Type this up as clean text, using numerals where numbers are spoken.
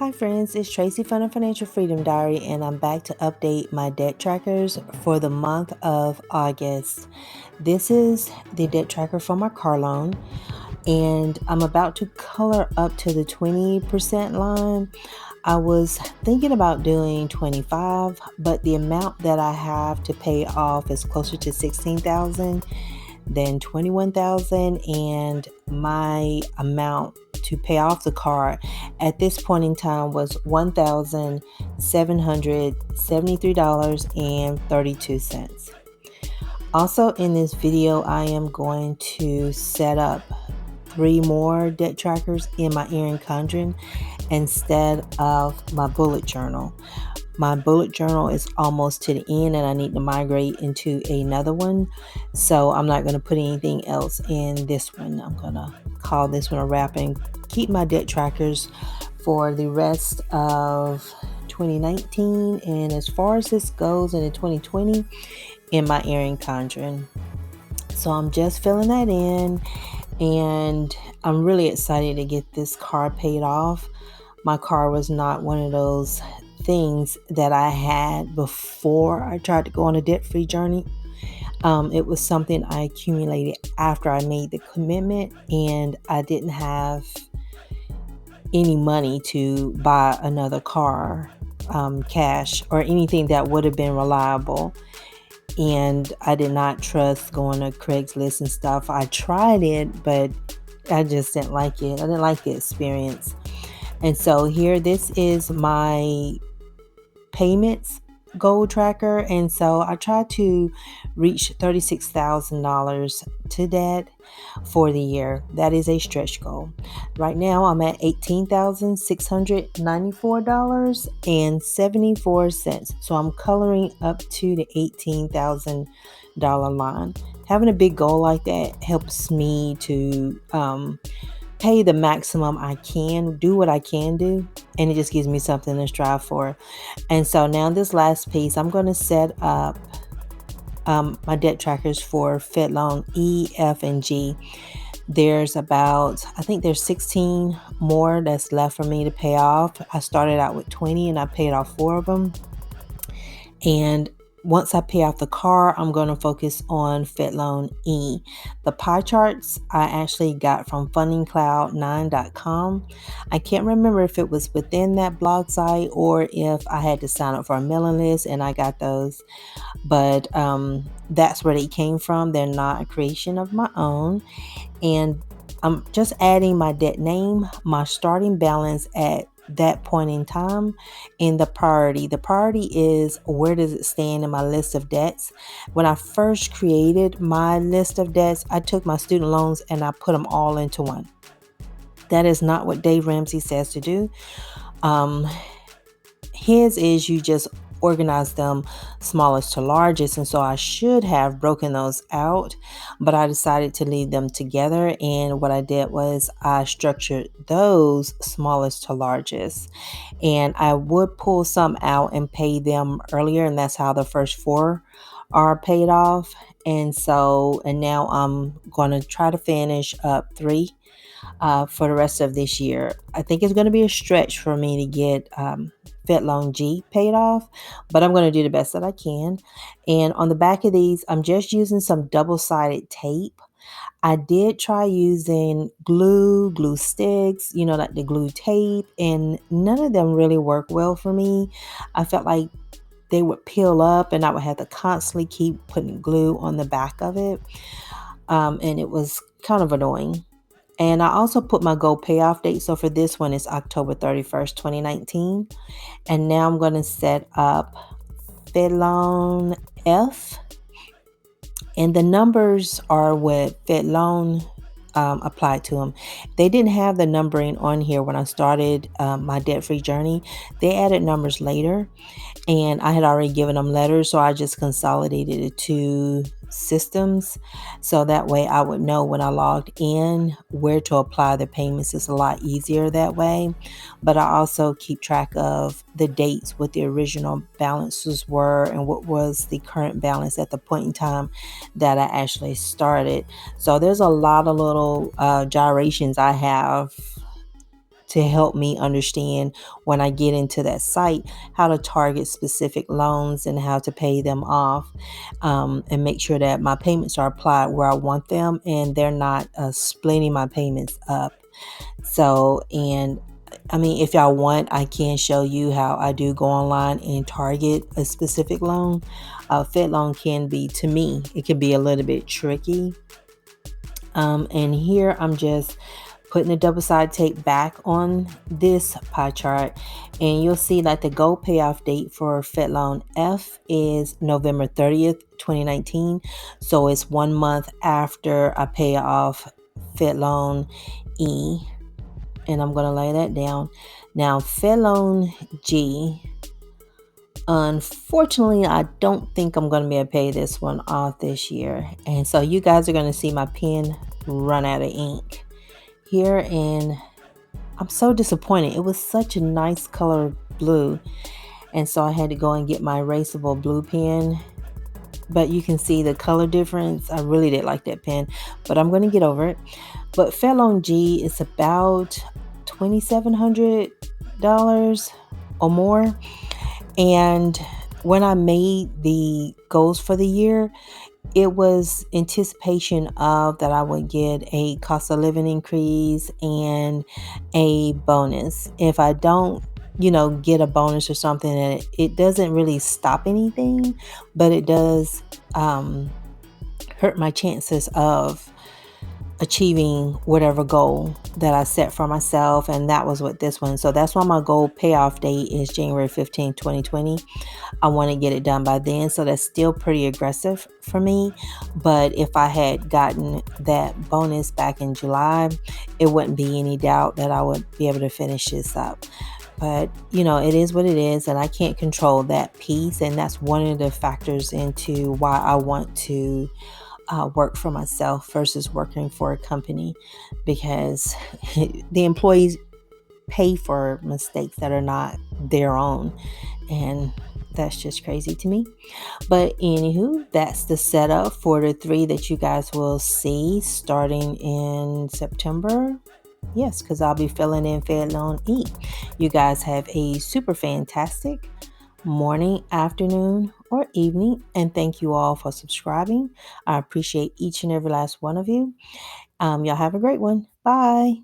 Hi friends, it's Tracy from the Financial Freedom Diary, and I'm back to update my debt trackers for the month of August. This is the debt tracker for my car loan, and I'm about to color up to the 20% line. I was thinking about doing 25, but the amount that I have to pay off is closer to 16,000 than 21,000, and my amount to pay off the car at this point in time was $1,773.32. Also in this video, I am going to set up 3 more debt trackers in my Erin Condren instead of my bullet journal. My bullet journal is almost to the end and I need to migrate into another one. So I'm not going to put anything else in this one. I'm going to call this one a wrap and keep my debt trackers for the rest of 2019. And as far as this goes into 2020, in my Erin Condren. So I'm just filling that in, and I'm really excited to get this car paid off. My car was not one of those things that I had before I tried to go on a debt-free journey. It was something I accumulated after I made the commitment, and I didn't have any money to buy another car, cash, or anything that would have been reliable. And I did not trust going to Craigslist and stuff. I tried it, but I just didn't like it. I didn't like the experience. And so here, this is my payments goal tracker. And so I tried to reach $36,000 to debt for the year. That is a stretch goal. Right now I'm at $18,694.74. So I'm coloring up to the $18,000 line. Having a big goal like that helps me to pay the maximum I can, do what I can do, and it just gives me something to strive for. And so now this last piece, I'm going to set up my debt trackers for FedLoan E, F, and G. There's I think there's 16 more that's left for me to pay off. I started out with 20 and I paid off 4 of them. And once I pay off the car, I'm going to focus on FedLoan E. The pie charts I actually got from fundingcloud9.com. I can't remember if it was within that blog site or if I had to sign up for a mailing list and I got those. But that's where they came from. They're not a creation of my own. And I'm just adding my debt name, my starting balance at that point in time, and the priority. The priority is where does it stand in my list of debts. When I first created my list of debts, I took my student loans and I put them all into one. That is not what Dave Ramsey says to do. His is you just organize them smallest to largest, and so I should have broken those out, but I decided to leave them together. And what I did was I structured those smallest to largest, and I would pull some out and pay them earlier, and that's how the first 4 are paid off. And now I'm going to try to finish up 3 for the rest of this year. I think it's going to be a stretch for me to get FedLoan G paid off, but I'm going to do the best that I can. And on the back of these, I'm just using some double-sided tape. I did try using glue sticks, like the glue tape, and none of them really work well for me. I felt like they would peel up and I would have to constantly keep putting glue on the back of it. And it was kind of annoying. And I also put my goal payoff date. So for this one, it's October 31st, 2019. And now I'm going to set up FedLoan F. And the numbers are what FedLoan applied to them. They didn't have the numbering on here when I started my debt-free journey. They added numbers later, and I had already given them letters, so I just consolidated the 2 systems, so that way I would know when I logged in where to apply the payments. It's a lot easier that way. But I also keep track of the dates, what the original balances were and what was the current balance at the point in time that I actually started. So there's a lot of little gyrations I have to help me understand when I get into that site how to target specific loans and how to pay them off, and make sure that my payments are applied where I want them and they're not splitting my payments up. So, and I mean, if y'all want, I can show you how I do go online and target a specific loan. Fed loan can be, to me, it can be a little bit tricky. And here I'm just putting the double side tape back on this pie chart, and you'll see that the goal payoff date for Fed Loan F is November 30th, 2019. So it's 1 month after I pay off Fed Loan E, and I'm going to lay that down. Now, Fed Loan G, unfortunately, I don't think I'm going to be able to pay this one off this year. And so you guys are going to see my pen run out of ink here, and I'm so disappointed. It was such a nice color blue, and so I had to go and get my erasable blue pen. But you can see the color difference. I really did like that pen, but I'm going to get over it. But Fed Loan G is about $2,700 or more. And when I made the goals for the year, it was anticipation of that I would get a cost of living increase and a bonus. If I don't, get a bonus or something, and it doesn't really stop anything, but it does hurt my chances of achieving whatever goal that I set for myself. And that was what this one. So that's why my goal payoff date is January 15th, 2020. I want to get it done by then. So that's still pretty aggressive for me. But if I had gotten that bonus back in July, it wouldn't be any doubt that I would be able to finish this up. But, it is what it is, and I can't control that piece. And that's one of the factors into why I want to work for myself versus working for a company, because the employees pay for mistakes that are not their own. And that's just crazy to me. But anywho, that's the setup for the 3 that you guys will see starting in September. Yes, because I'll be filling in Fed Loan E. You guys have a super fantastic morning, afternoon, or evening, and thank you all for subscribing. I appreciate each and every last one of you. Y'all have a great one. Bye.